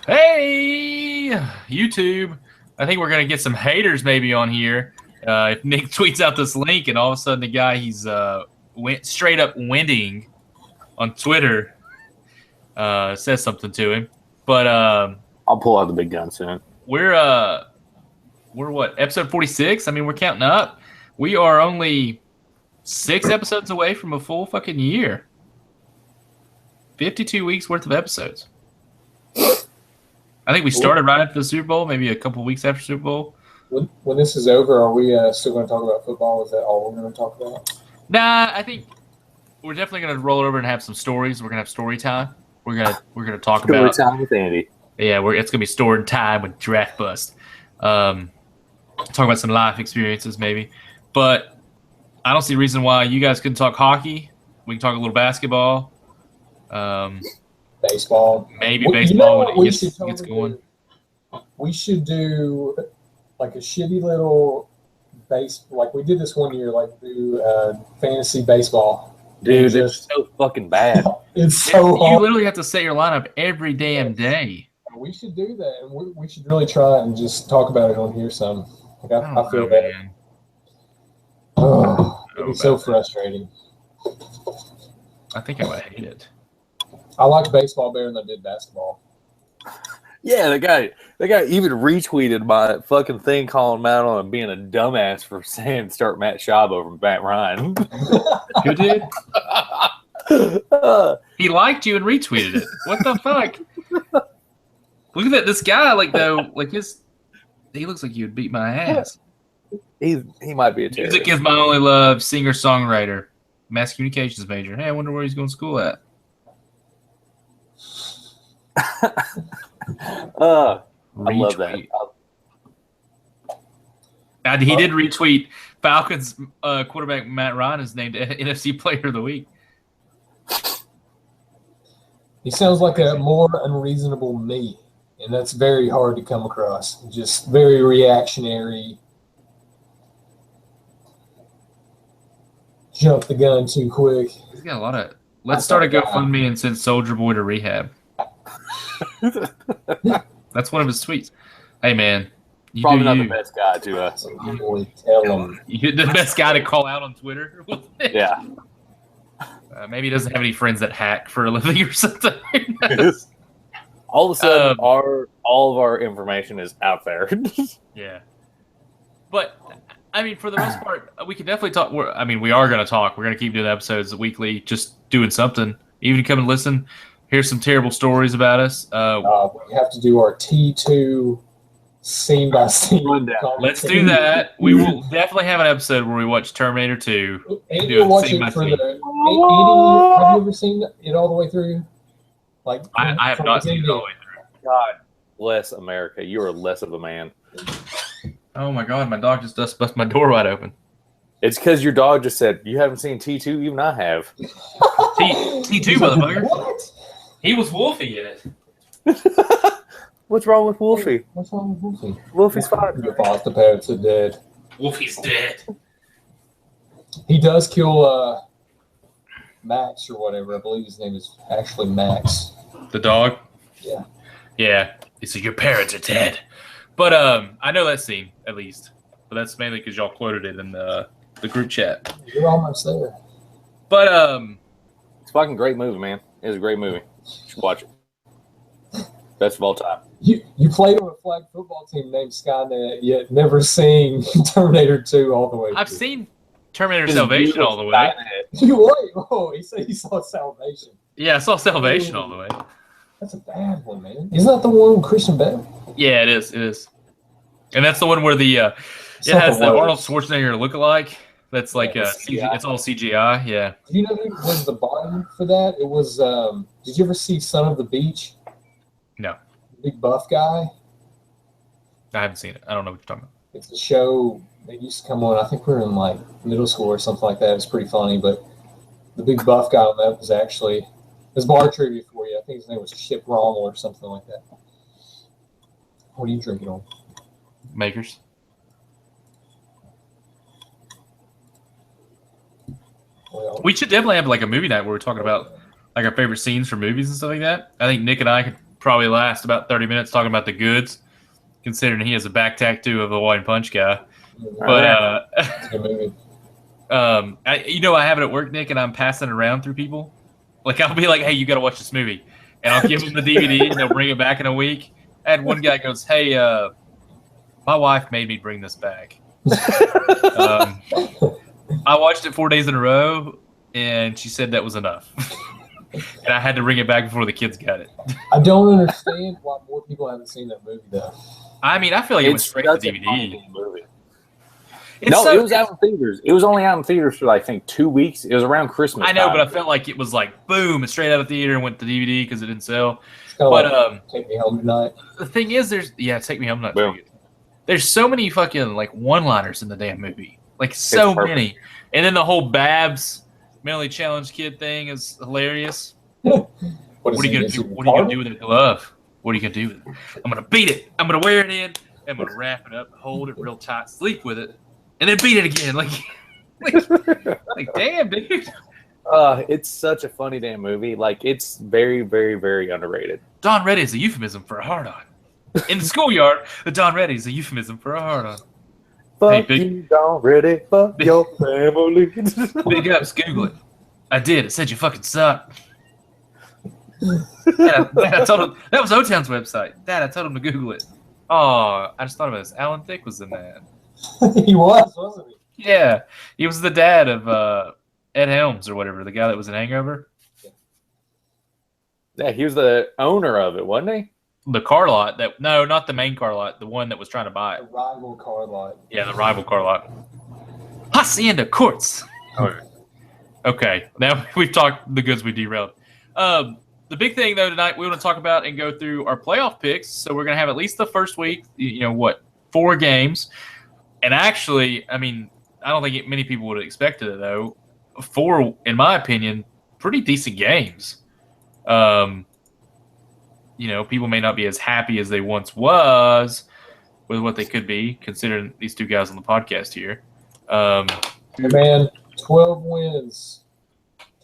Hey, YouTube. I think we're going to get some haters maybe on here. If Nick tweets out this link and all of a sudden the guy he's went straight up winding on Twitter says something to him. But I'll pull out the big gun soon. We're what, episode 46? I mean, we're counting up. We are only 6 episodes away from a full fucking year. 52 weeks worth of episodes. I think we started right after the Super Bowl, maybe a couple weeks after Super Bowl. When this is over, are we still going to talk about football? Is that all we're going to talk about? Nah, I think we're definitely going to roll over and have some stories. We're going to have story time. We're gonna talk about story time with Andy. Yeah, it's going to be story time with Draft Bust. Talk about some life experiences maybe, but I don't see a reason why you guys couldn't talk hockey. We can talk a little basketball. Baseball. Maybe baseball when it gets going. We should do like a shitty little like we did this one year, like do fantasy baseball. Dude, it's so fucking bad. It's so hard. You literally have to set your lineup every damn day. We should do that, and we should really try and just talk about it on here some. Like I feel bad. Oh, it's so frustrating. I think I would hate it. I liked baseball better than I did basketball. Yeah, the guy even retweeted my fucking thing calling him out on being a dumbass for saying start Matt Schaub over Matt Ryan. Who did? He liked you and retweeted it. What the fuck? Look at that. This guy, he looks like he would beat my ass. He might be a terrorist. Music is my only love. Singer songwriter, mass communications major. Hey, I wonder where he's going to school at. I love that. He did retweet Falcons quarterback Matt Ryan is named NFC Player of the Week. He sounds like a more unreasonable me, and that's very hard to come across. Just very reactionary. Jump the gun too quick. He's got a lot of. Let's start a GoFundMe and send Soldier Boy to rehab. That's one of his tweets. Hey man, probably not the best guy to You're the best guy to call out on Twitter. Yeah. Maybe he doesn't have any friends that hack for a living or something. All of a sudden, all of our information is out there. Yeah. But I mean, for the most part, we can definitely talk. We are going to talk. We're going to keep doing episodes weekly, just doing something. Even come and listen. Here's some terrible stories about us. We have to do our T2 scene by scene. Let's do that. We will definitely have an episode where we watch Terminator 2. Andy will watch it for Andy, have you ever seen it all the way through? Like I have not seen it all the way through. God bless America. You are less of a man. Oh my God, my dog just busted my door wide open. It's because your dog just said, you haven't seen T2? Even I have. T2, motherfucker. What? He was Wolfie in it. What's wrong with Wolfie? What's wrong with Wolfie? Wolfie's fine. The foster parents are dead. Wolfie's dead. He does kill Max or whatever. I believe his name is actually Max. The dog? Yeah. Yeah. He said, your parents are dead. But I know that scene, at least. But that's mainly because y'all quoted it in the group chat. You're almost there. But it's a fucking great movie, man. It's a great movie. You should watch it. Best of all time. You played on a flag football team named Skynet, yet never seen Terminator 2 all the way. I've seen Terminator Salvation all the way. You wait. Oh, he said he saw Salvation. Yeah, I saw Salvation all the way. That's a bad one, man. Isn't that the one with Christian Bale? Yeah, it is. It is. And that's the one where it has the Arnold Schwarzenegger lookalike. That's like it's all CGI. Yeah. Do you know who was the bottom for that? It was. Did you ever see Son of the Beach? No. Big buff guy. I haven't seen it. I don't know what you're talking about. It's a show that used to come on. I think we were in like middle school or something like that. It's pretty funny, but the big buff guy on that was actually. There's bar trivia for you. I think his name was Chip Rommel or something like that. What are you drinking on? Makers. Well, We should definitely have like a movie night where we're talking about like our favorite scenes from movies and stuff like that. I think Nick and I could probably last about 30 minutes talking about the goods, considering he has a back tattoo of the Hawaiian Punch guy. But It's a good movie. I have it at work, Nick, and I'm passing it around through people. Like I'll be like, "Hey, you got to watch this movie," and I'll give them the DVD, and they'll bring it back in a week. I had one guy goes, "Hey, my wife made me bring this back." I watched it 4 days in a row, and she said that was enough. And I had to bring it back before the kids got it. I don't understand why more people haven't seen that movie though. I mean, I feel like it went straight to such a DVD. funny movie. It's No, so- it was out in theaters. It was only out in theaters for, I think, 2 weeks. It was around Christmas I know, time. but I felt like it was like boom, straight out of theater and went to DVD because it didn't sell. It's kind But of like Take Me Home Tonight. the thing is, Take Me Home. Not Boom. pretty good. There's so many fucking like one-liners in the damn movie, like so perfect. many. And then the whole Babs mentally challenged kid thing is hilarious. What What are you gonna do? What are you gonna do with a glove? What are you gonna do with it? I'm gonna beat it. I'm gonna wear it in. I'm gonna wrap it up, hold it real tight, sleep with it, and then beat it again. Like damn, dude. It's such a funny damn movie. Like, it's very, very, very underrated. Don Ready is a euphemism for a hard-on. In the schoolyard, the Don Ready is a euphemism for a hard-on. Fuck big- you, don't ready. Fuck your family. Big ups, Google it. I did. It said you fucking suck. Dad, I told him that was O-Town's website. Dad, I told him to Google it. Oh, I just thought about this. Alan Thicke was in that. He was, wasn't he? Yeah, he was the dad of Ed Helms or whatever, the guy that was in Hangover. Yeah, he was the owner of it, wasn't he? The car lot that no, not the main car lot, the one that was trying to buy A it. rival car lot. Yeah, the rival car lot. Hacienda Courts. Okay, now we've talked the goods we derailed. The big thing though tonight we want to talk about and go through our playoff picks. So we're gonna have at least the first week. 4 games, and actually, I mean, I don't think many people would have expected it though. 4, in my opinion, pretty decent games. People may not be as happy as they once was with what they could be, considering these 2 guys on the podcast here. Hey, man, 12 wins.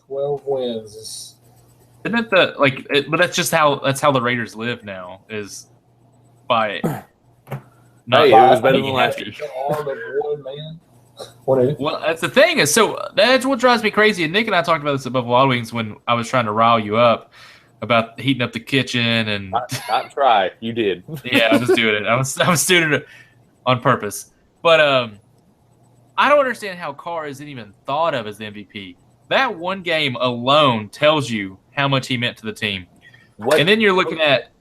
12 wins. Isn't it but that's just how the Raiders live now is by not Hey, it was better being than last happy. The arm of one man. Well, that's the thing is that's what drives me crazy. And Nick and I talked about this at Buffalo Wild Wings when I was trying to rile you up about heating up the kitchen and Not try. You did. yeah, I was just doing it. I was doing it on purpose. But I don't understand how Carr isn't even thought of as the MVP. That one game alone tells you how much he meant to the team. What? And then you're looking at,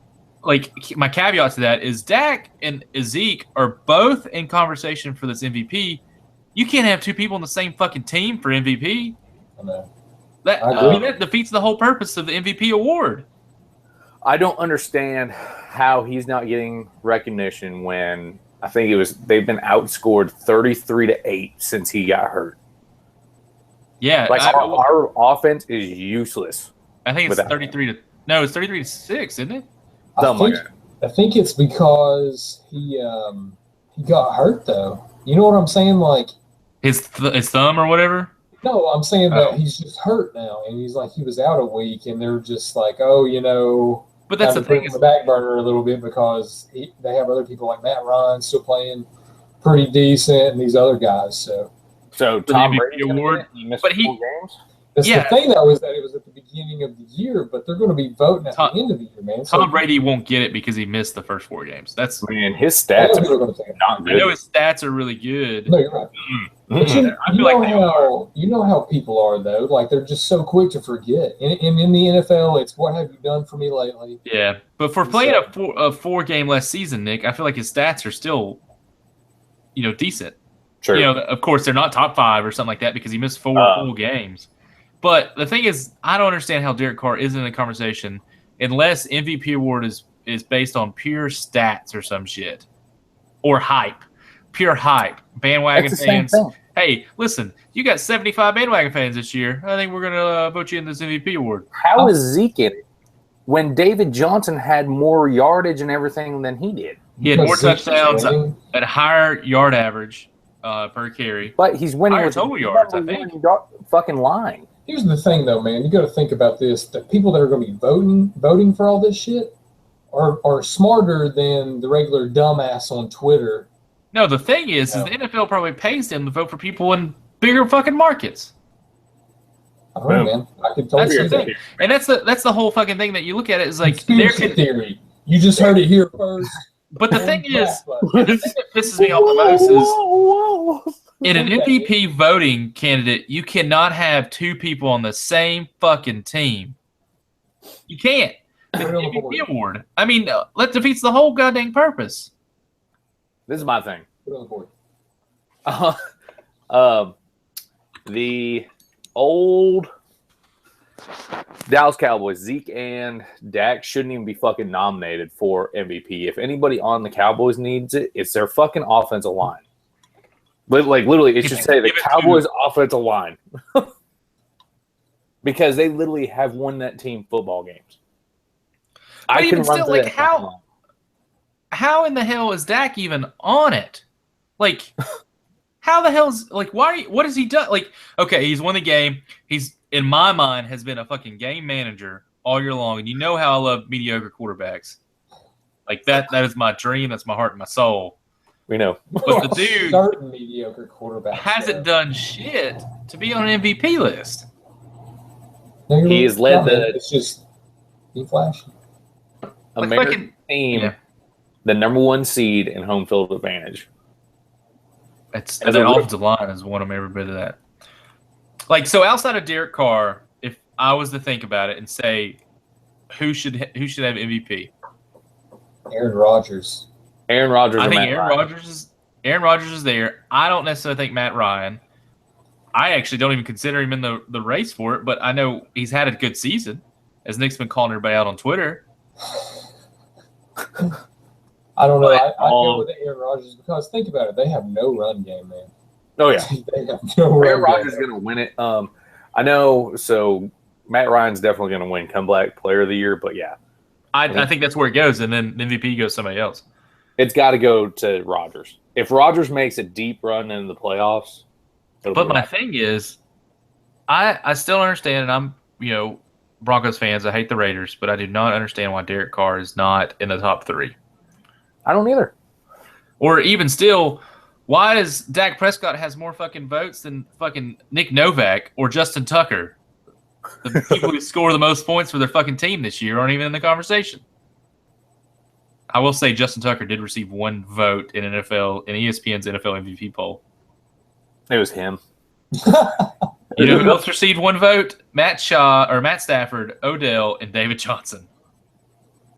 like, my caveat to that is Dak and Zeke are both in conversation for this MVP. You can't have 2 people on the same fucking team for MVP. I know. I mean, that defeats the whole purpose of the MVP award. I don't understand how he's not getting recognition when I think they've been outscored 33-8 since he got hurt. Yeah, Like our offense is useless. I think it's without 33 to 6, isn't it? I think it's because he got hurt though. You know what I'm saying? Like, His thumb or whatever. no, I'm saying that he's just hurt now, and he's like he was out a week, and they're just like, oh, But that's kind the of put him thing on the back burner a little bit because they have other people like Matt Ryan still playing pretty decent, and these other guys. So So Tom MVP Brady award, he missed but 4 games. that's Yeah. the thing though, is that it was at the beginning of the year, but they're going to be voting at Tom- the end of the year, man. So Tom Brady won't get it because he missed the first 4 games. That's Man, his I stats know people are are going to say it. not I good. know his stats are really good. No, you're right. But Mm-mm. I feel like they you know how people are though. Like they're just so quick to forget. In the NFL, it's what have you done for me lately? Yeah, but for playing a 4 game less season, Nick, I feel like his stats are still, decent. Sure. Of course, they're not top 5 or something like that because he missed 4 full games. But the thing is, I don't understand how Derek Carr isn't in the conversation unless MVP award is based on pure stats or some shit. Or hype. Pure hype. Bandwagon That's the same fans. thing. Hey, listen, you got 75 bandwagon fans this year. I think we're going to vote you in this MVP award. How is Zeke in it when David Johnson had more yardage and everything than he did? He had more Because Zeke's touchdowns winning. at a higher yard average per carry. But he's winning Higher with total the yards, I number think. 1 fucking line. Here's the thing, though, man. You got to think about this: the people that are going to be voting for all this shit, are smarter than the regular dumbass on Twitter. No, the thing is the NFL probably pays them to vote for people in bigger fucking markets. I don't know, man. I could totally That's the see thing, and that's the whole fucking thing that you look at it is like conspiracy theory. You just heard it here first. But the thing is, the thing that pisses me off the most is in an MVP voting candidate, you cannot have two people on the same fucking team. You can't. The MVP award. I mean, that defeats the whole goddamn purpose. This is my thing. Put it on the board. The old Dallas Cowboys, Zeke and Dak shouldn't even be fucking nominated for MVP. If anybody on the Cowboys needs it, it's their fucking offensive line. Like literally, it should say the Cowboys offensive line. Because they literally have won that team football games. But even still, like how in the hell is Dak even on it? Like, how the hell's like what has he done? Like, okay, he's won the game. He's in my mind has been a fucking game manager all year long, and you know how I love mediocre quarterbacks. Like that is my dream. That's my heart and my soul. We know. But the dude certain mediocre quarterback hasn't done shit to be on an MVP list. He has led it's just he flashed. American team, the number one seed in home field advantage. It's that offensive line has won them every bit of that. Like, so outside of Derek Carr, if I was to think about it and say who should have MVP, Aaron Rodgers. I think Aaron Rodgers is there. I don't necessarily think Matt Ryan. I actually don't even consider him in the race for it, but I know he's had a good season, as Nick's been calling everybody out on Twitter. I don't know. I go with Aaron Rodgers because think about it. They have no run game, man. Oh, yeah. They have no run Aaron Rodgers is going to win it. I know. So Matt Ryan's definitely going to win comeback player of the year, but yeah. I think that's where it goes, and then the MVP goes somebody else. It's got to go to Rodgers. If Rodgers makes a deep run into the playoffs, but my thing is, I still understand, and I'm Broncos fans. I hate the Raiders, but I do not understand why Derek Carr is not in the top three. I don't either. Or even still, why does Dak Prescott has more fucking votes than fucking Nick Novak or Justin Tucker? The people who score the most points for their fucking team this year aren't even in the conversation. I will say Justin Tucker did receive one vote in ESPN's NFL MVP poll. It was him. You know who else received one vote? Matt Stafford, Odell, and David Johnson.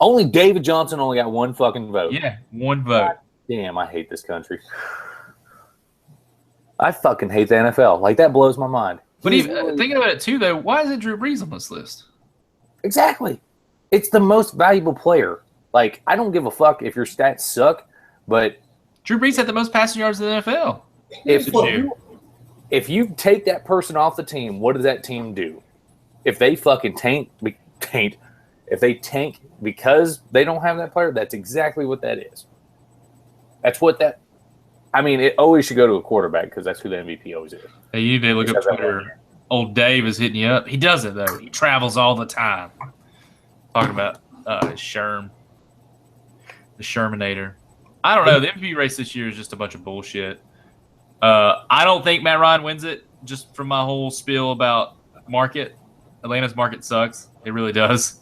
Only David Johnson only got one fucking vote. Yeah, one vote. God damn, I hate this country. I fucking hate the NFL. Like, that blows my mind. But even thinking about it too, though, why isn't Drew Brees on this list? Exactly. It's the most valuable player. Like, I don't give a fuck if your stats suck, but Drew Brees had the most passing yards in the NFL. If you take that person off the team, what does that team do? If they fucking tank because they don't have that player, that's exactly what that is. That's what that. I mean, it always should go to a quarterback because that's who the MVP always is. Hey, you need to look up Twitter. Old Dave is hitting you up. He doesn't, though. He travels all the time. Talking about Sherm. The Shermanator. I don't know. The MVP race this year is just a bunch of bullshit. I don't think Matt Ryan wins it, just from my whole spiel about market. Atlanta's market sucks. It really does.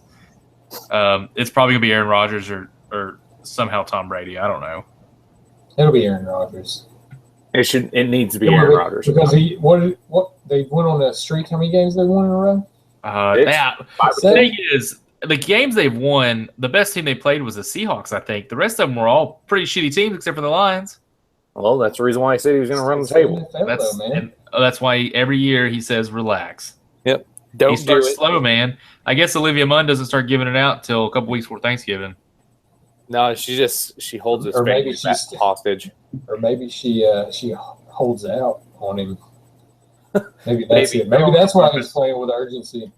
It's probably going to be Aaron Rodgers or somehow Tom Brady. I don't know. It'll be Aaron Rodgers. It needs to be Aaron Rodgers. Because they went on a streak. How many games they won in a row? The thing is, the games they've won, the best team they played was the Seahawks, I think. The rest of them were all pretty shitty teams except for the Lions. Well, that's the reason why I said he was going to run the table. That's why every year he says relax. Yep. He starts slow, man. I guess Olivia Munn doesn't start giving it out till a couple weeks before Thanksgiving. No, she holds his family hostage. Or maybe she holds out on him. Maybe that's it. Maybe that's why he's playing with urgency.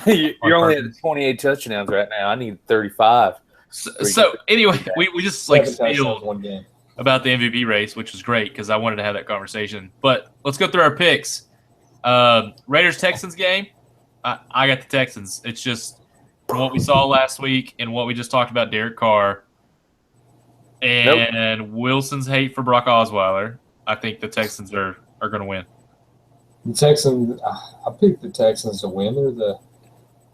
You're only at 28 touchdowns right now. I need 35. So anyway, we just spilled one game about the MVP race, which was great because I wanted to have that conversation. But let's go through our picks. Raiders-Texans game. I got the Texans. It's just from what we saw last week and what we just talked about Derek Carr and Wilson's hate for Brock Osweiler, I think the Texans are going to win. The Texans, I picked the Texans to win. They're the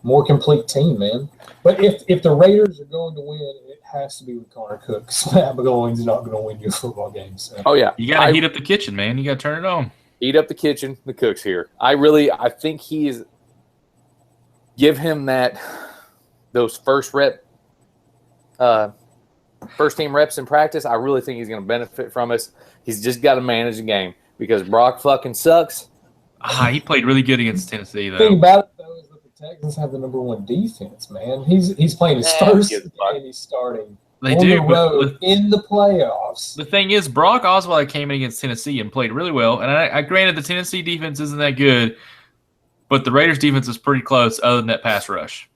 more complete team, man. But if the Raiders are going to win, it has to be with Connor Cook. Matt McGowan's not going to win you a football game. So. Oh, yeah. You got to heat up the kitchen, man. You got to turn it on. Eat up the kitchen. The cook's here. I think he's give him those first team reps in practice. I really think he's going to benefit from us. He's just got to manage the game because Brock fucking sucks. He played really good against Tennessee, though. The thing about it, though, is that the Texans have the number one defense, man. He's playing his first game he's starting They on do, the road in the playoffs. The thing is, Brock Osweiler came in against Tennessee and played really well. And I granted the Tennessee defense isn't that good, but the Raiders defense is pretty close other than that pass rush.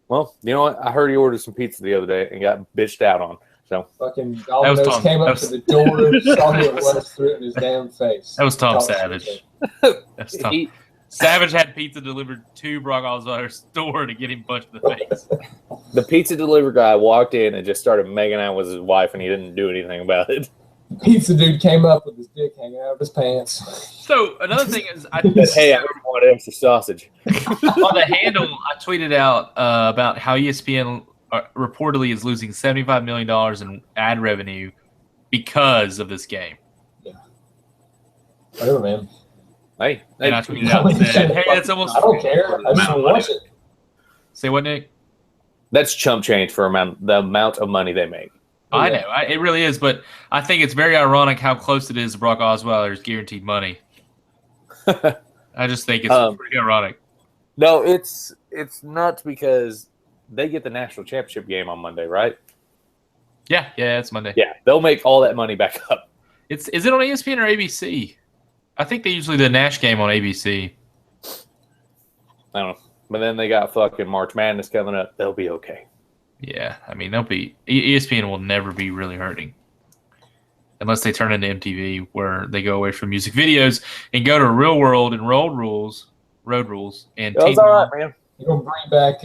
Well, you know what? I heard he ordered some pizza the other day and got bitched out on. So fucking Domino's came up to the door, saw who it was, threw it in his damn face. That was Tom Savage. That's Tom. Savage had pizza delivered to Brock Osweiler's store to get him punched in the face. The pizza delivery guy walked in and just started making out with his wife, and he didn't do anything about it. The pizza dude came up with his dick hanging out of his pants. So another thing is, I said, "Hey, I want extra sausage." On the handle, I tweeted out about how ESPN reportedly is losing $75 million in ad revenue because of this game. Yeah. Whatever, man. Hey, and I tweeted out and said, "Hey, that's almost." I don't care. I just want to watch it. Say what, Nick? That's chump change for the amount of money they make. I know. It really is, but I think it's very ironic how close it is to Brock Osweiler's guaranteed money. I just think it's pretty ironic. No, it's nuts because they get the national championship game on Monday, right? Yeah, it's Monday. Yeah, they'll make all that money back up. Is it on ESPN or ABC? I think they usually do the Nash game on ABC. I don't know. But then they got fucking March Madness coming up. They'll be okay. Yeah, I mean, they'll be ESPN will never be really hurting unless they turn into MTV, where they go away from music videos and go to real world and road rules, and That's all right, man. You're gonna bring back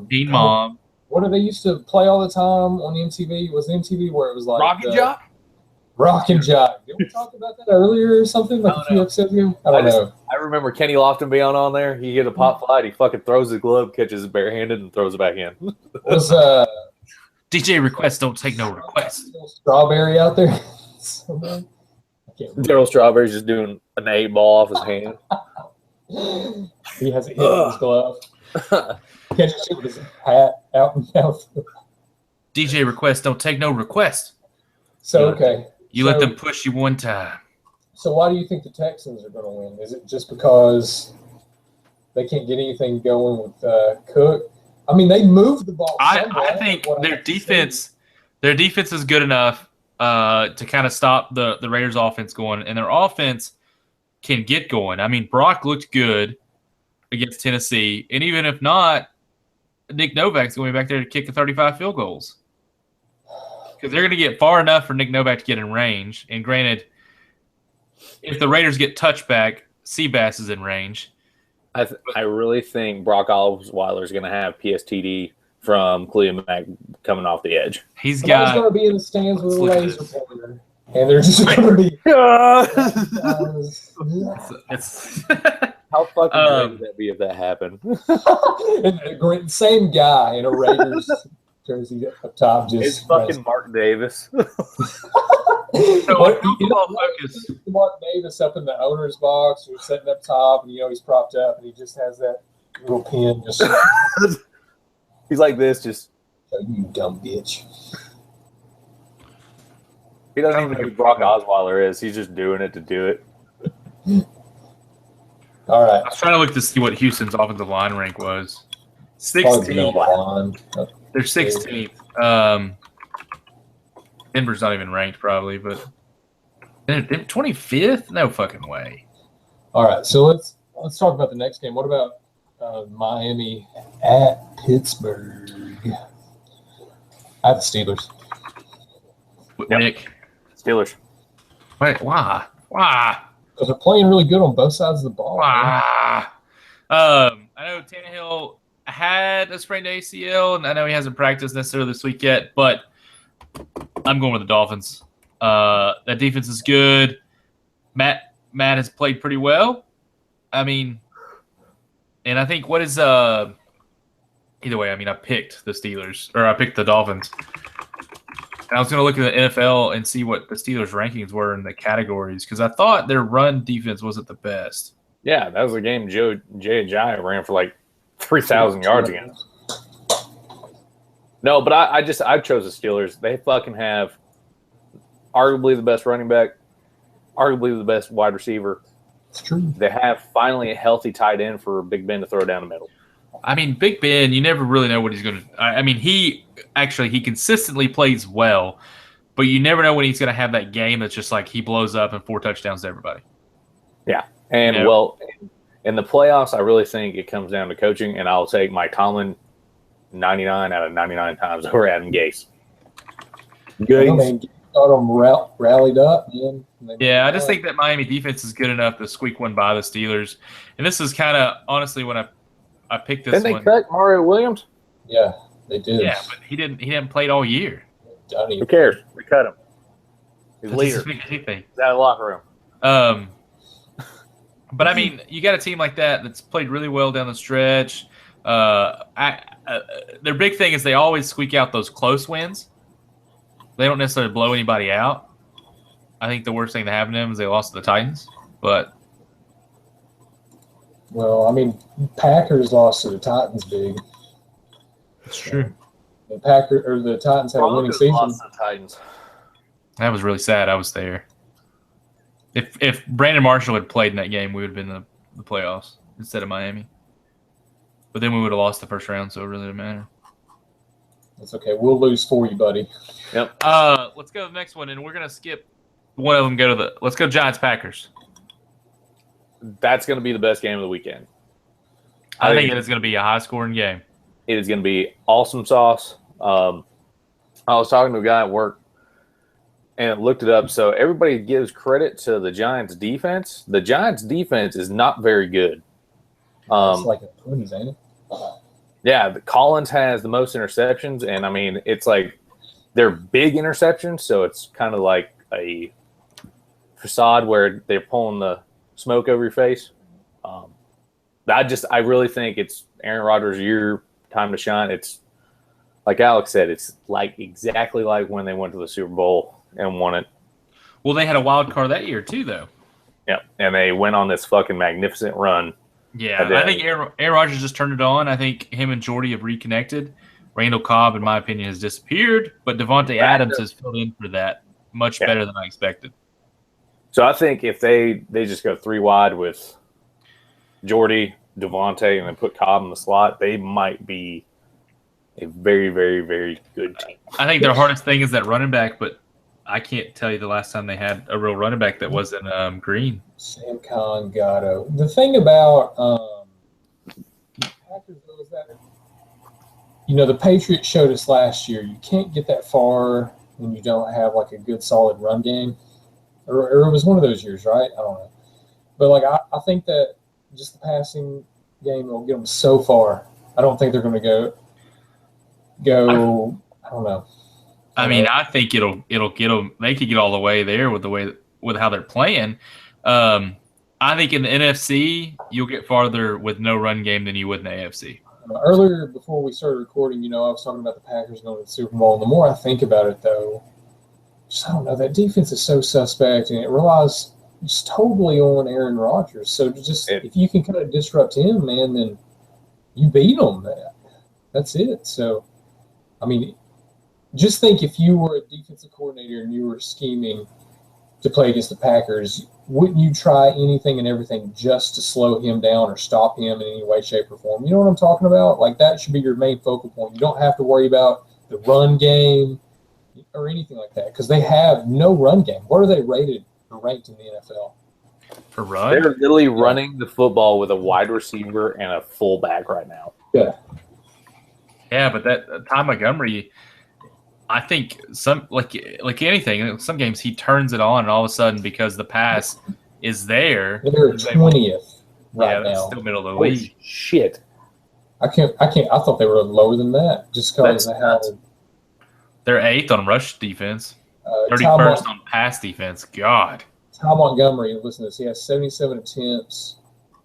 Teen Mom. What did they used to play all the time on MTV? Was MTV where it was like Rock and Jock? Rock and Jock. Did we talk about that earlier or something? Like a few episodes ago? I don't know. I remember Kenny Lofton being on there. He hit a pop flight. He fucking throws his glove, catches it barehanded, and throws it back in. Was DJ requests don't take no requests. Strawberry out there? Daryl Strawberry's just doing an 8 ball off his hand. He has it hit in his glove. Catches it with his hat out and mouth. DJ requests don't take no requests. So, okay. You let them push you one time. So why do you think the Texans are going to win? Is it just because they can't get anything going with Cook? I mean, they moved the ball. I think their defense is good enough to kind of stop the Raiders' offense going, and their offense can get going. I mean, Brock looked good against Tennessee, and even if not, Nick Novak's going to be back there to kick the 35 field goals because they're going to get far enough for Nick Novak to get in range. And granted, if the Raiders get touchback, Seabass is in range. I really think Brock Osweiler is going to have PSTD from Khalil Mack coming off the edge. He's going to be in the stands with a laser pointer, and they're just going to be. It's how fucking great would that be if that happened? And same guy in a Raiders jersey up top. It's fucking Mark Davis. Mark Davis up in the owner's box, who's sitting up top, and he's propped up, and he just has that little pin. Just he's like this, just you dumb bitch. He doesn't even know who Brock Osweiler is. He's just doing it to do it. All right. I was trying to look to see what Houston's offensive line rank was. 16th. They're 16th. Denver's not even ranked, probably, but they're 25th? No fucking way. All right, so let's talk about the next game. What about Miami at Pittsburgh? I have the Steelers. Nick? Steelers. Wait, why? Why? Because they're playing really good on both sides of the ball. Why? I know Tannehill had a sprained ACL, and I know he hasn't practiced necessarily this week yet, but I'm going with the Dolphins. That defense is good. Matt has played pretty well. I mean, and I think what is either way, I mean, I picked the Steelers, or I picked the Dolphins. And I was going to look at the NFL and see what the Steelers' rankings were in the categories because I thought their run defense wasn't the best. Yeah, that was a game Jay Ajayi ran for like 3,000 yards against. No, but I chose the Steelers. They fucking have arguably the best running back, arguably the best wide receiver. It's true. They have finally a healthy tight end for Big Ben to throw down the middle. I mean, Big Ben, you never really know what he's going to – I mean, he consistently plays well, but you never know when he's going to have that game that's just like he blows up and 4 touchdowns to everybody. Yeah. And, well, in the playoffs, I really think it comes down to coaching, and I'll take Mike Tomlin 99 out of 99 times over Adam Gase. Gase got them rallied up. Yeah, I just think that Miami defense is good enough to squeak one by the Steelers. And this is kind of, honestly, when I picked this one. Didn't they cut Mario Williams? Yeah, they did. Yeah, but he didn't play all year. Who cares? We cut him. He's leader. He's out of the locker room. But I mean, you got a team like that that's played really well down the stretch. Their big thing is they always squeak out those close wins. They don't necessarily blow anybody out. I think the worst thing that happened to them is they lost to the Titans. But well, I mean, Packers lost to the Titans big. That's true. The Titans had a winning season. Lost to the Titans. That was really sad. I was there. If Brandon Marshall had played in that game, we would have been in the playoffs instead of Miami. But then we would have lost the first round, so it really didn't matter. That's okay. We'll lose for you, buddy. Yep. Let's go to the next one, and we're gonna skip one of them. Let's go Giants Packers. That's going to be the best game of the weekend. I think it is going to be a high-scoring game. It is going to be awesome sauce. I was talking to a guy at work and looked it up. So everybody gives credit to the Giants' defense. The Giants' defense is not very good. It's like a twins, ain't it? Yeah, Collins has the most interceptions, and I mean, it's like they're big interceptions, so it's kind of like a facade where they're pulling the smoke over your face. I really think it's Aaron Rodgers' year, time to shine. It's like Alex said, it's like exactly like when they went to the Super Bowl and won it. Well, they had a wild card that year too, though. Yeah, and they went on this fucking magnificent run. Yeah, I think Aaron Rodgers just turned it on. I think him and Jordy have reconnected. Randall Cobb, in my opinion, has disappeared, but Devontae Adams has filled in for that much better than I expected. So I think if they just go 3 wide with Jordy, Devontae, and then put Cobb in the slot, they might be a very, very, very good team. I think their hardest thing is that running back, but I can't tell you the last time they had a real running back that wasn't Green. Sam Gatto. The thing about Packers is that, the Patriots showed us last year, you can't get that far when you don't have like a good solid run game. Or it was one of those years, right? I don't know. But I think that just the passing game will get them so far. I don't think they're going to go. I don't know. I mean, I think it'll get them. They could get all the way there with how they're playing. I think in the NFC you'll get farther with no run game than you would in the AFC. Earlier, before we started recording, I was talking about the Packers going to the Super Bowl. And the more I think about it, though, I don't know. That defense is so suspect, and it relies just totally on Aaron Rodgers. So if you can kind of disrupt him, man, then you beat them. That's it. So, I mean, just think if you were a defensive coordinator and you were scheming to play against the Packers, wouldn't you try anything and everything just to slow him down or stop him in any way, shape, or form? You know what I'm talking about? Like, that should be your main focal point. You don't have to worry about the run game or anything like that because they have no run game. What are they rated or ranked in the NFL? For run? They're literally running the football with a wide receiver and a fullback right now. Yeah. Yeah, but that Ty Montgomery, I think some like anything, some games he turns it on and all of a sudden because the pass is there. They're 20th right now. Still middle of the Holy league. Shit. I thought they were lower than that just because That's of how nuts. They're 8th on rush defense, Ty 31st on pass defense. God. Montgomery, listen to this, he has 77 attempts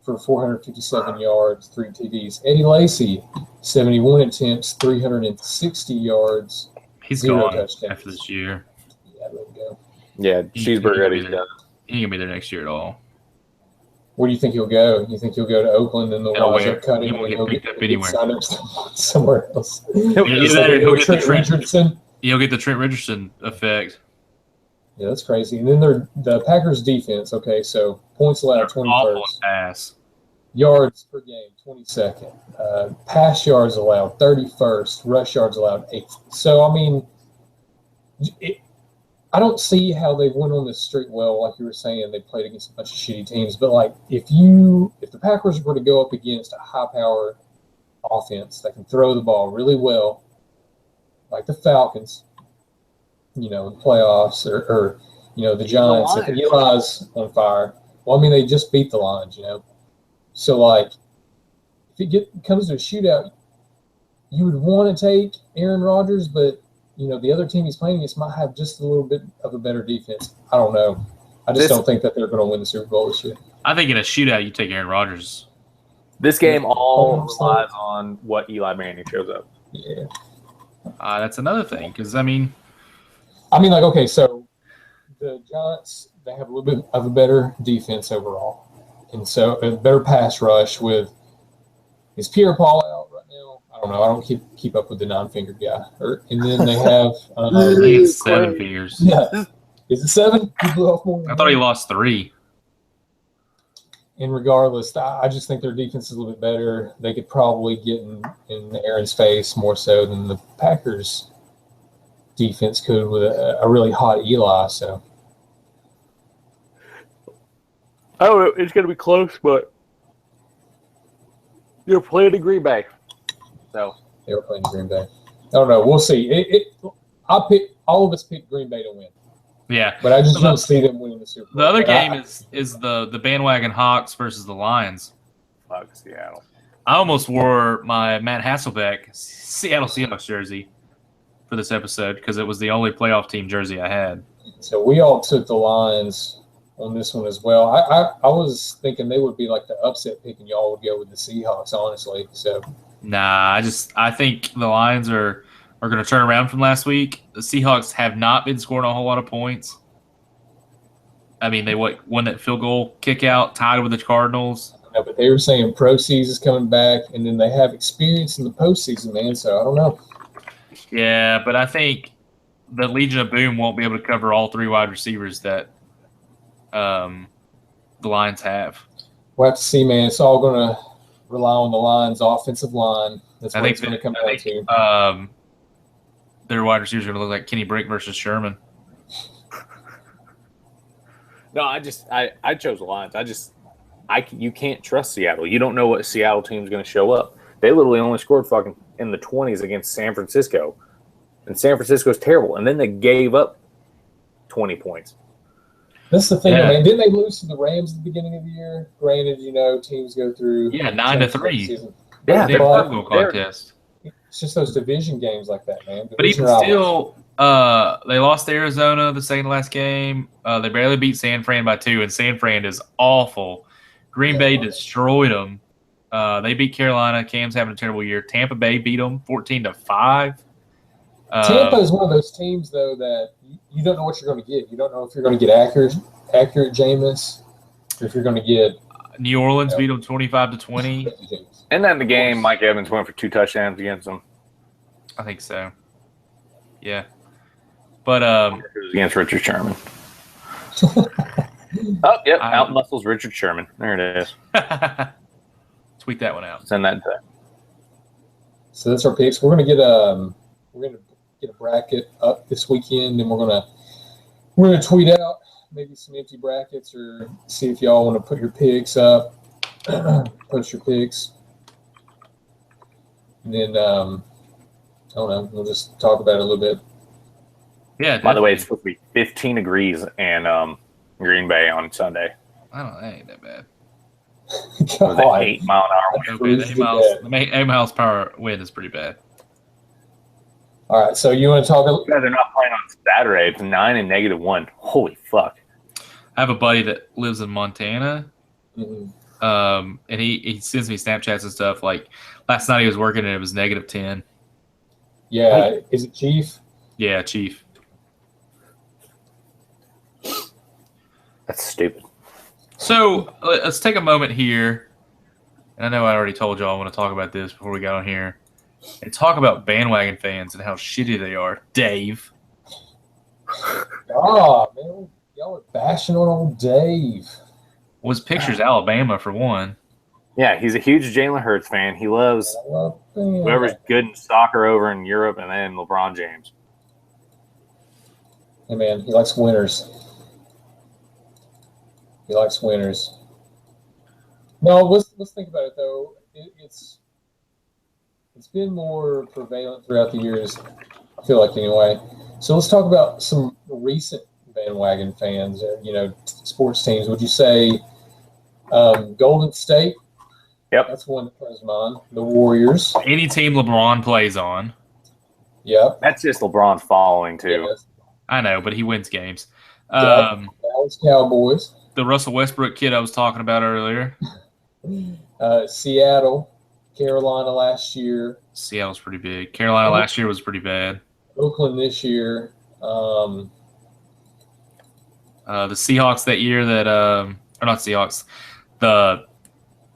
for 457 yards, 3 TDs. Eddie Lacy, 71 attempts, 360 yards, He's 0 gone touchdowns. after this year. Yeah, let him go. Yeah, He- Cheeseburger he- Eddie's done. He ain't gonna be there next year at all. Where do you think he'll go? You think he'll go to Oakland and they'll rise Nowhere. up, cut He him, won't and get he'll picked get up anywhere. signed up somewhere else? Either Just that or like he'll get the Trent Trent. Richardson. He'll get the Trent Richardson effect. Yeah, that's crazy. And then the Packers defense. Okay, so points allowed They're awful 21st, in pass. yards per game 22nd, pass yards allowed 31st, rush yards allowed 8th. So I mean, I don't see how they went on this streak. Well, like you were saying, they played against a bunch of shitty teams. But like, if the Packers were to go up against a high-powered offense that can throw the ball really well, like the Falcons, in the playoffs, or the Giants, if Eli's on fire. Well, I mean, they just beat the Lions, So like, if it comes to a shootout, you would want to take Aaron Rodgers, but the other team he's playing against might have just a little bit of a better defense. I don't know. I just don't think that they're going to win the Super Bowl this year. I think in a shootout, you take Aaron Rodgers. This game all relies on what Eli Manning shows up. Yeah. That's another thing because like, okay, so the Giants, they have a little bit of a better defense overall, and so a better pass rush is Pierre-Paul out right now? I don't know. I don't keep up with the 9-fingered guy. And then they have I think it's 7 figures. Yeah, is it 7? He blew off more. I thought he lost 3. And regardless, I just think their defense is a little bit better. They could probably get in Aaron's face more so than the Packers' defense could with a really hot Eli. So, Oh, it's going to be close, but you're playing in Green Bay. So they were playing Green Bay. I don't know. We'll see. All of us picked Green Bay to win. Yeah. But I just don't see them winning the Super Bowl. The other game is the bandwagon Hawks versus the Lions. fuck Seattle. I almost wore my Matt Hasselbeck Seattle Seahawks jersey for this episode because it was the only playoff team jersey I had. So we all took the Lions on this one as well. I was thinking they would be like the upset pick and y'all would go with the Seahawks, honestly. So Nah, I think the Lions are going to turn around from last week. The Seahawks have not been scoring a whole lot of points. I mean, they won that field goal kick out, tied with the Cardinals. no, but they were saying Proceeds is coming back, and then they have experience in the postseason, man. So I don't know. Yeah, but I think the Legion of Boom won't be able to cover all 3 wide receivers that the Lions have. We'll have to see, man. It's all going to rely on the Lions' offensive line. That's what it's going to come down to. Their wide receivers are going to look like Kenny Brick versus Sherman. No, I chose the Lions. You can't trust Seattle. You don't know what Seattle team's going to show up. They literally only scored fucking in the 20s against San Francisco, and San Francisco's terrible. And then they gave up 20 points. That's the thing, Yeah. man. Didn't they lose to the Rams at the beginning of the year? Granted, teams go through 9-3. season. Yeah, They have but a field goal contest. It's just those division games like that, man. But even Division rivals. still, they lost to Arizona the second to last game. They barely beat San Fran by 2, and San Fran is awful. Green Bay destroyed them. They beat Carolina. Cam's having a terrible year. Tampa Bay beat them 14-5. Tampa is one of those teams, though, that you don't know what you're going to get. You don't know if you're going to get accurate Jameis, or if you're going to get New Orleans beat them 25-20. And then the game, Mike Evans went for 2 touchdowns against them. I think so. Yeah. But It was against Richard Sherman. Out muscles Richard Sherman. There it is. tweet that one out. Send that to. So that's our picks. We're going to get a bracket up this weekend, and we're going to tweet out maybe some empty brackets or see if y'all want to put your picks up, post your picks. And then, I don't know, we'll just talk about it a little bit. Yeah. By the way, it's supposed to be 15 degrees in Green Bay on Sunday. I don't know. That ain't that bad. Was God. that 8-mile-an-hour wind? Okay, Pretty the 8 bad. 8 miles per hour wind is pretty bad. All right, so you want to talk? You guys are not playing on Saturday. It's 9 and -1. Holy fuck. I have a buddy that lives in Montana. Mhm. And he sends me Snapchats and stuff. Like last night he was working and it was -10. Yeah, is it Chief? Yeah, Chief. That's stupid. So let's take a moment here. And I know I already told y'all I want to talk about this before we got on here. And talk about bandwagon fans and how shitty they are. Dave. Oh, man. Y'all are bashing on old Dave. Was pictures Alabama for one. Yeah, he's a huge Jalen Hurts fan. He loves Alabama. whoever's good in soccer over in Europe, and then LeBron James. Hey, man, he likes winners. He likes winners. No, let's think about it, though. It's been more prevalent throughout the years, I feel like, anyway. So let's talk about some recent bandwagon fans, sports teams. Would you say Golden State? Yep. That's one that comes to mind. The Warriors. Any team LeBron plays on. Yep. That's just LeBron's following, too. Yes. I know, but he wins games. Dallas Cowboys. The Russell Westbrook kid I was talking about earlier. Seattle. Carolina last year. Seattle's pretty big. Carolina last year was pretty bad. Oakland this year. The Seahawks that year or not Seahawks, the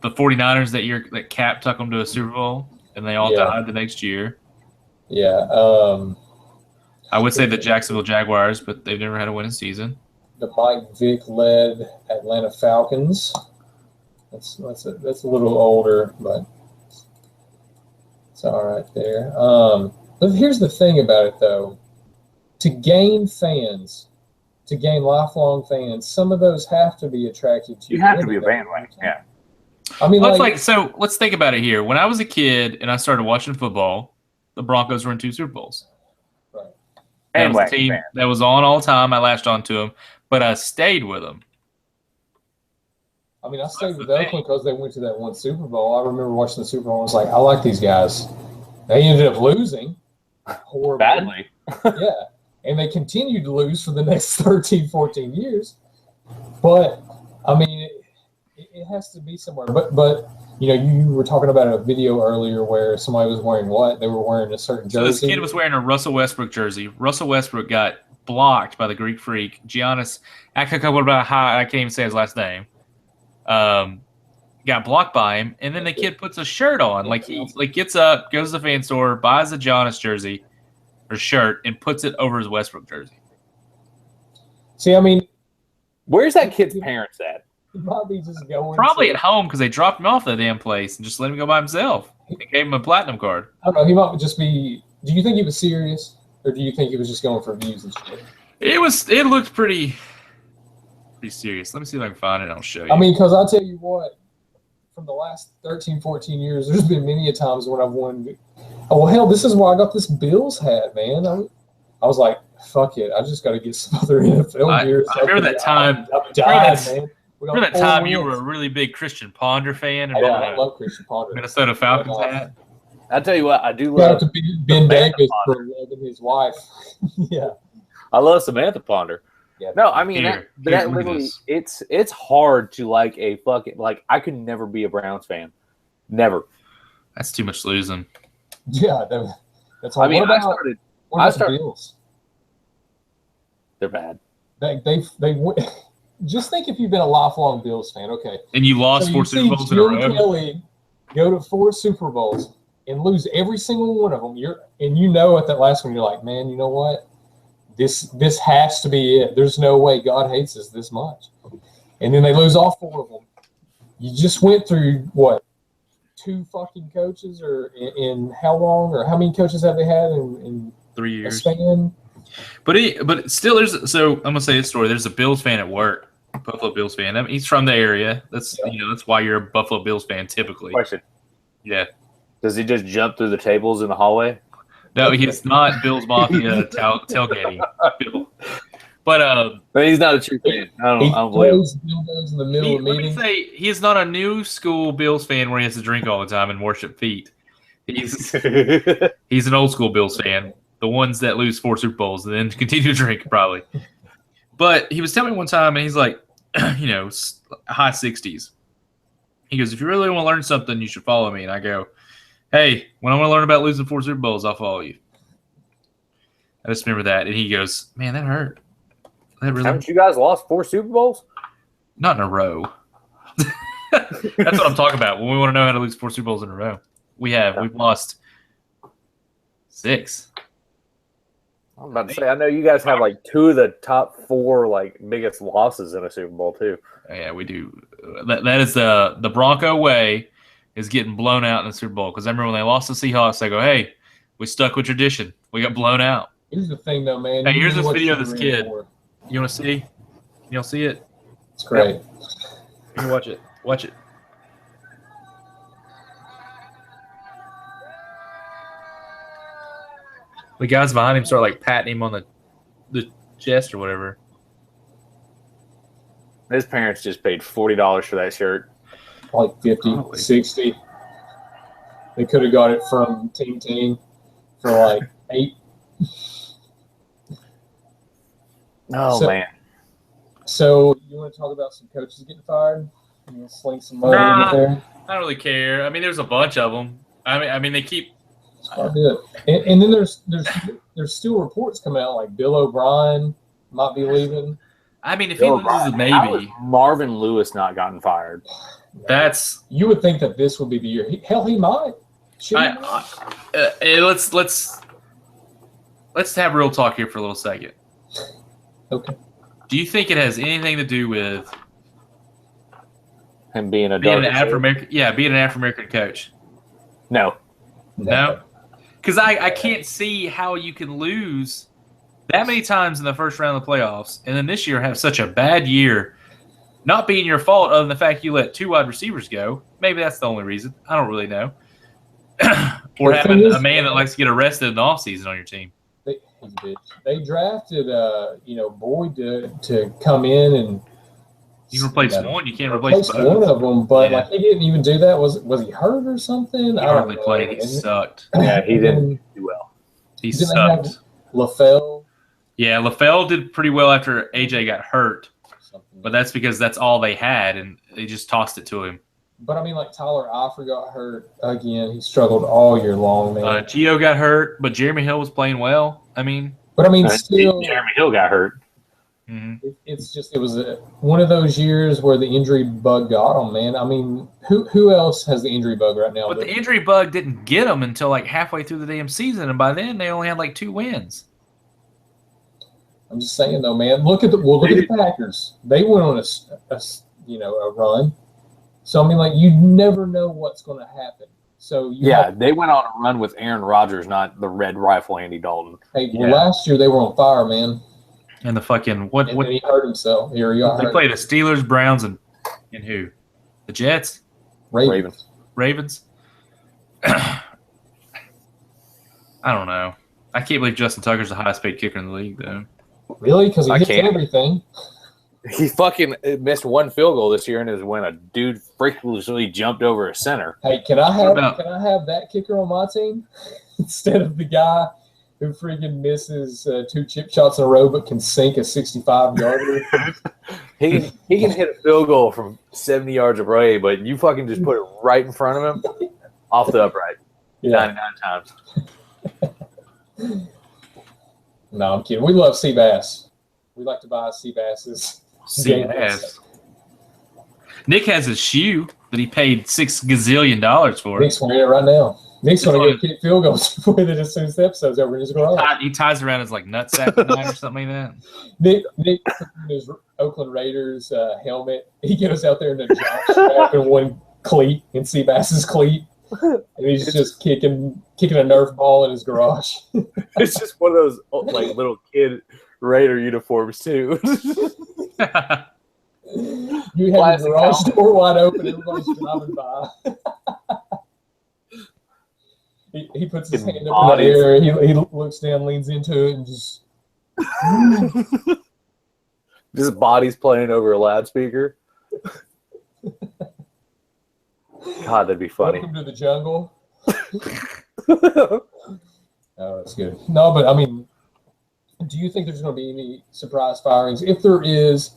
49ers that year that Cap took them to a Super Bowl and they all died the next year. Yeah. I would say the Jacksonville Jaguars, but they've never had a winning season. The Mike Vick led Atlanta Falcons. That's a little older, but it's all right there. But here's the thing about it, though. To gain lifelong fans, some of those have to be attracted to you. You have to be a bandwagon, yeah. I mean, so let's think about it here. When I was a kid and I started watching football, the Broncos were in 2 Super Bowls. Right. That was a Bandwagon team fan. that was on all the time. I latched onto them, but I stayed with them. I mean, I stayed That's with the thing. Oakland because they went to that one Super Bowl. I remember watching the Super Bowl and was like, I like these guys. They ended up losing horribly. Badly. Yeah. And they continued to lose for the next 13, 14 years. But, I mean, it has to be somewhere. But you were talking about a video earlier where somebody was wearing what? They were wearing a certain So jersey. this kid was wearing a Russell Westbrook jersey. Russell Westbrook got blocked by the Greek Freak. Giannis Antetokounmpo, I can't even say his last name. Got blocked by him, and then the kid puts a shirt on. Like he gets up, goes to the fan store, buys a Giannis jersey or shirt, and puts it over his Westbrook jersey. See, I mean, Where's that kid's parents at? he might be just going Probably to, at home because they dropped him off at the damn place and just let him go by himself. They gave him a platinum card. I don't know, he might just be – do you think he was serious? Or do you think he was just going for views and shit? It looked pretty serious. Let me see if I can find it. I'll show you. I mean, because I'll tell you what, from the last 13, 14 years, there's been many a times when I've wanted – oh, well, hell, this is why I got this Bills hat, man. I was like, fuck it. I just got to get some other NFL gear. I remember that time. I'm dying, man. Remember that time you were a really big Christian Ponder fan and Yeah, bought I a love Christian Ponder. Minnesota Falcons hat? I tell you what, I do Shout love. out to Ben Samantha Davis Ponder. for loving his wife. Yeah. I love Samantha Ponder. Yeah. No, I mean Here, that look at literally, this. it's hard to like a fucking I could never be a Browns fan, never. That's too much losing. Yeah, that's all. I mean, what about started- the Bills? They're bad. They went. Just think if you've been a lifelong Bills fan, okay. And you lost So 4 you Super see Bowls in a Jim row. Kelly go to 4 Super Bowls and lose every single one of them. At that last one, you're like, man, you know what? This has to be it. There's no way God hates us this much. And then they lose all 4 of them. You just went through what? 2 fucking coaches, or in how long, or how many coaches have they had in 3 a years. span? But still, I'm gonna say this story. There's a Bills fan at work, Buffalo Bills fan. I mean, he's from the area. That's that's why you're a Buffalo Bills fan typically. Question: Yeah. Does he just jump through the tables in the hallway? No, he's not Bills Mafia tailgating. But But he's not a true fan. I He don't believe him. throws dildos in the middle of let me meetings. say, he's not a new school Bills fan where he has to drink all the time and worship feet. He's an old school Bills fan, the ones that lose 4 Super Bowls and then continue to drink probably. But he was telling me one time, and he's like, high 60s. He goes, if you really want to learn something, you should follow me. And I go, hey, when I want to learn about losing 4 Super Bowls, I'll follow you. I just remember that. And he goes, man, that hurt. That really Haven't you guys lost 4 Super Bowls? Not in a row. That's what I'm talking about. When we want to know how to lose 4 Super Bowls in a row. We have. We've lost 6. I'm about to say, I know you guys have like 2 of the top 4 like biggest losses in a Super Bowl too. Yeah, we do. That is the Bronco way is getting blown out in the Super Bowl. Because I remember when they lost the Seahawks, they go, hey, we stuck with tradition. We got blown out. Here's the thing, though, man. Hey, You here's know this what video of you're this in kid. for. You want to see? You want to see it? It's great. You can watch it. Watch it. The guys behind him start like patting him on the chest or whatever. His parents just paid $40 for that shirt. Like 50, Probably. 60. They could have got it from Team for like 8. Oh So- man. So you want to talk about some coaches getting fired? You want to sling some money Nah. in there? I don't really care. I mean, there's a bunch of them. I mean, they keep. That's probably it. And then there's still reports coming out like Bill O'Brien might be leaving. I mean, if he loses, How has maybe Marvin Lewis not gotten fired? that's. You would think that this would be the year. Hell, he might. Should he? Let's have real talk here for a little second. Okay. Do you think it has anything to do with Him being a being an dark Afro American? Yeah, being an Afro American coach. No. No, because I can't see how you can lose that many times in the first round of the playoffs, and then this year have such a bad year. Not being your fault, other than the fact you let 2 wide receivers go. Maybe that's the only reason. I don't really know. Or The having thing is- a man that likes to get arrested in the offseason on your team. He's a bitch. They drafted, Boyd to come in and You can replace one, you can't replace replace both. one of them, but Yeah. like he didn't even do that. Was he hurt or something? He I don't hardly know. played. He And- sucked. Yeah, he and didn't then do well. He Didn't they have- sucked. LaFell. Yeah, LaFell did pretty well after AJ got hurt, Something. but that's because that's all they had, and they just tossed it to him. But I mean, like Tyler Eifert got hurt again. He struggled all year long, man. Gio got hurt, but Jeremy Hill was playing well. I mean, but I mean, still, Jeremy Hill got hurt. it was one of those years where the injury bug got him, man. I mean, who else has the injury bug right now? but the injury bug didn't get them until like halfway through the damn season, and by then they only had like 2 wins. I'm just saying though, man. Look at the Packers. They went on a run. So I mean, like you never know what's going to happen. So Yeah, they went on a run with Aaron Rodgers, not the Red Rifle Andy Dalton. Hey, Yeah. last year they were on fire, man. And the fucking And what then he hurt himself. Here you are. they played the Steelers, Browns, and who? The Jets, Ravens. Ravens. I don't know. I can't believe Justin Tucker's the highest paid kicker in the league, though. Really? Because he I hits can't. everything. He fucking missed 1 field goal this year, and is when a dude freakishly jumped over a center. Hey, can I What about- have that kicker on my team instead of the guy who freaking misses 2 chip shots in a row but can sink a 65-yarder? He can hit a field goal from 70 yards away, but you fucking just put it right in front of him, off the upright, 99 times. No, I'm kidding. We love Seabass. We like to buy Seabass's. Yes. Nick has a shoe that he paid $6 gazillion for. Nick's wearing it right now. Nick's going to go kick field goals for it as soon as the episode's over in his garage. He ties around his like nutsack tonight or something like that. Nick put in his Oakland Raiders helmet. He goes out there in a jock strap and 1 cleat in Seabass's cleat. And he's just kicking a Nerf ball in his garage. It's just one of those like little kid Raider uniforms too. You have Plastic your garage helmet. door wide open. Everybody's driving by. He puts his hand up in the Bodies. air. He looks down, leans into it, and just. Just bodies playing over a loudspeaker. God, that'd be funny. Welcome to the jungle. Oh, that's good. No, but I mean, do you think there's going to be any surprise firings? If there is,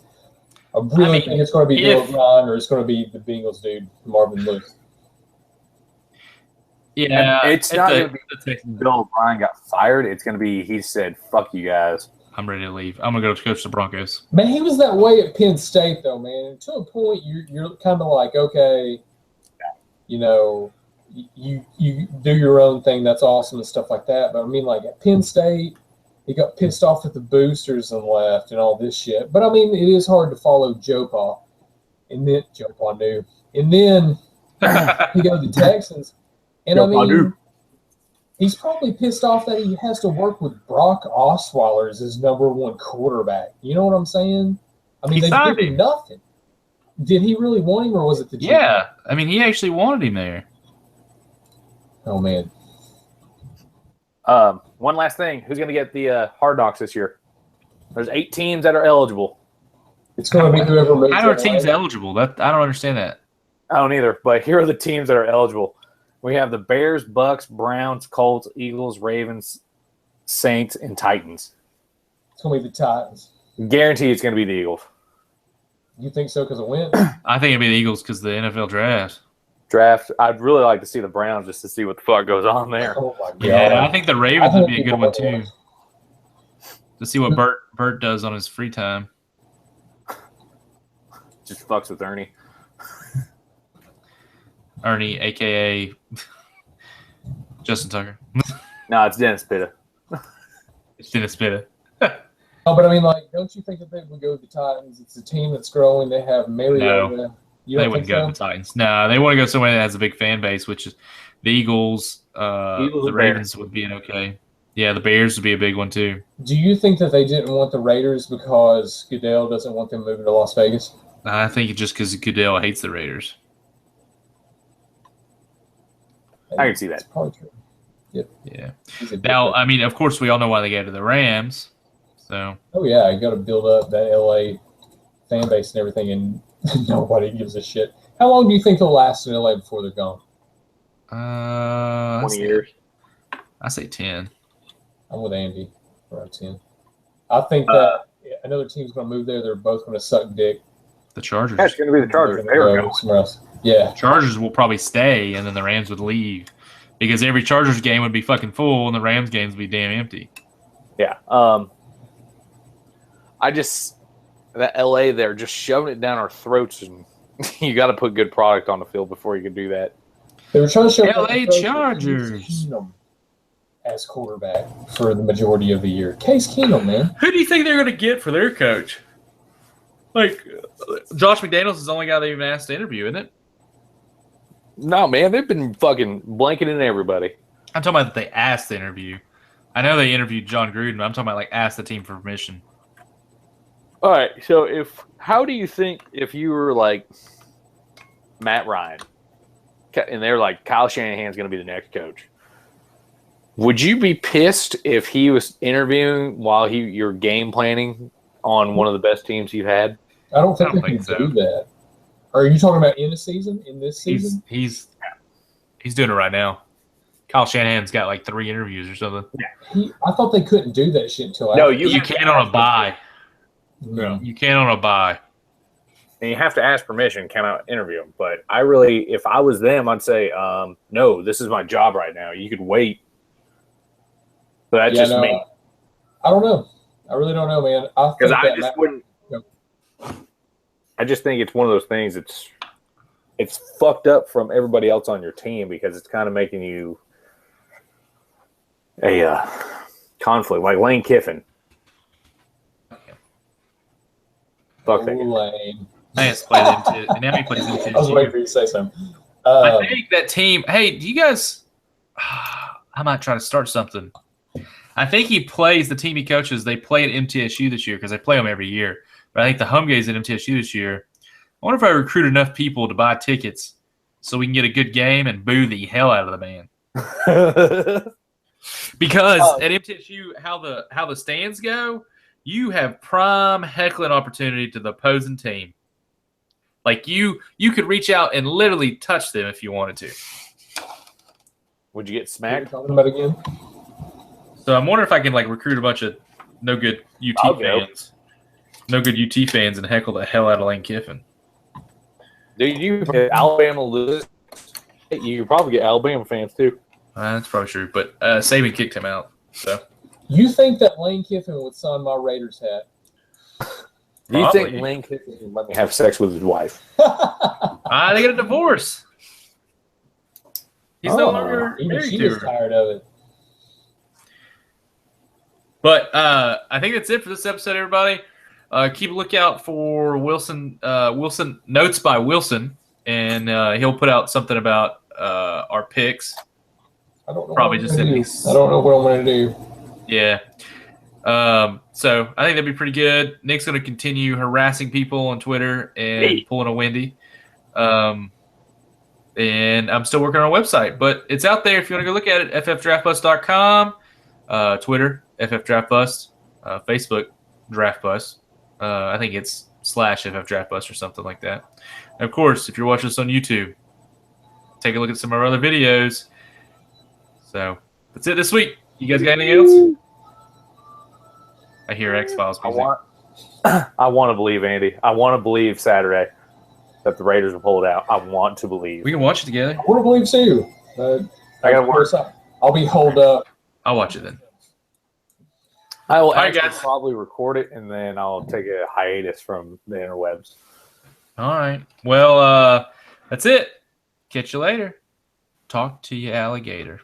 I really think it's going to be Bill O'Brien or it's going to be the Bengals dude, Marvin Lewis. Yeah, it's not going to be Bill O'Brien got fired. It's going to be he said, "Fuck you guys. I'm ready to leave. I'm going to go coach the Broncos." Man, he was that way at Penn State, though, man. To a point, you're kind of like, okay, you know, you do your own thing. That's awesome and stuff like that. But I mean, like at Penn State, he got pissed off at the boosters and left and all this shit. But I mean, it is hard to follow Joe Pa. And then Joe Pa knew. And then he goes to the Texans. And Joe I mean, he's probably pissed off that he has to work with Brock Osweiler as his number one quarterback. You know what I'm saying? I mean, they give him nothing. Did he really want him, or was it the GM? Yeah, I mean, he actually wanted him there. Oh, man. One last thing. Who's going to get the Hard Knocks this year? There's 8 teams that are eligible. It's going to be whoever moves. How are teams eligible? I don't understand that. I don't either, but here are the teams that are eligible. We have the Bears, Bucks, Browns, Colts, Eagles, Ravens, Saints, and Titans. It's going to be the Titans. Guarantee it's going to be the Eagles. You think so because of Wentz? I think it'd be the Eagles because the NFL draft. I'd really like to see the Browns just to see what the fuck goes on there. Oh, my God. Yeah, I think the Ravens would be a good one, too. To see what Bert does on his free time. Just fucks with Ernie. Ernie, a.k.a. Justin Tucker. No, it's Dennis Pitta. It's Dennis Pitta. No, but I mean, like, don't you think that they would go to the Titans? It's a team that's growing. They have Mariota. No, they wouldn't go to the Titans. No, they want to go somewhere that has a big fan base, which is the Eagles. The Ravens would be an okay. Yeah, the Bears would be a big one, too. Do you think that they didn't want the Raiders because Goodell doesn't want them moving to Las Vegas? I think just because Goodell hates the Raiders. I can see that. That's probably true. Yep. Yeah. Now, I mean, of course, we all know why they go to the Rams. So. Oh yeah, you got to build up that LA fan base and everything, and nobody gives a shit. How long do you think they'll last in LA before they're gone? 20 years. I say 10. I'm with Andy. Around 10. I think that another team's going to move there. They're both going to suck dick. The Chargers. That's going to be the Chargers. There we go. Somewhere else. Yeah. Chargers will probably stay, and then the Rams would leave because every Chargers game would be fucking full, and the Rams games would be damn empty. Yeah. That LA, they're just shoving it down our throats, and you got to put good product on the field before you can do that. They were trying to show LA Chargers as quarterback for the majority of the year. Case Keenum, man. Who do you think they're going to get for their coach? Like, Josh McDaniels is the only guy they've even asked to interview, isn't it? No, man, they've been fucking blanketing everybody. I'm talking about that they asked to interview. I know they interviewed John Gruden, but I'm talking about like asked the team for permission. All right, so how do you think if you were like Matt Ryan, and they're like Kyle Shanahan's going to be the next coach, would you be pissed if he was interviewing while you're game planning on one of the best teams you've had? I don't think they can do that. Are you talking about in the season? In this season? He's doing it right now. Kyle Shanahan's got like 3 interviews or something. I thought they couldn't do that shit until after. No, you can on a bye. No. You can on a bye. And you have to ask permission, can I interview him? But I really, if I was them, I'd say, no, this is my job right now. You could wait. But that's me. I don't know. I really don't know, man. Because I just wouldn't. I just think it's one of those things. It's fucked up from everybody else on your team because it's kind of making you a conflict, like Lane Kiffin. Fuck that. Lane. Now he plays into. I was waiting for you to say something. I think that team. Hey, do you guys? I might try to start something. I think he plays the team he coaches. They play at MTSU this year because they play them every year. But I think the home game's at MTSU this year. I wonder if I recruit enough people to buy tickets so we can get a good game and boo the hell out of the man. Because at MTSU, how the stands go, you have prime heckling opportunity to the opposing team. Like you could reach out and literally touch them if you wanted to. Would you get What are you smacked? talking about again? So I'm wondering if I can like recruit a bunch of no good I'll UT go. fans, no good UT fans, and heckle the hell out of Lane Kiffin. Dude, you get Alabama lose. You probably get Alabama fans too. That's probably true, but Saban kicked him out. So You think that Lane Kiffin would sign my Raiders hat? Do you think Probably. Lane Kiffin can let me have sex with his wife? they got a divorce. He's no Oh. longer Even married she to was her. tired of it. But I think that's it for this episode, everybody. Keep a lookout for Wilson Notes by Wilson, and he'll put out something about our picks. I don't know. Probably what I'm just gonna at do. least- I don't know what I'm going to do. Yeah. So I think that'd be pretty good. Nick's going to continue harassing people on Twitter and Hey. pulling a Wendy. And I'm still working on our website, but it's out there if you want to go look at it. ffdraftbust.com, Twitter, ffdraftbust, Facebook, draftbust. I think it's /ffdraftbust or something like that. And of course, if you're watching us on YouTube, take a look at some of our other videos. So that's it this week. You guys got anything else? I hear X-Files music. I want to believe, Andy. I want to believe Saturday that the Raiders will pull it out. I want to believe. We can watch it together. I want to believe too. I gotta of course, I'll be holed up. I'll watch it then. I will All right, actually guys. probably record it, and then I'll take a hiatus from the interwebs. All right. Well, that's it. Catch you later. Talk to you, alligator.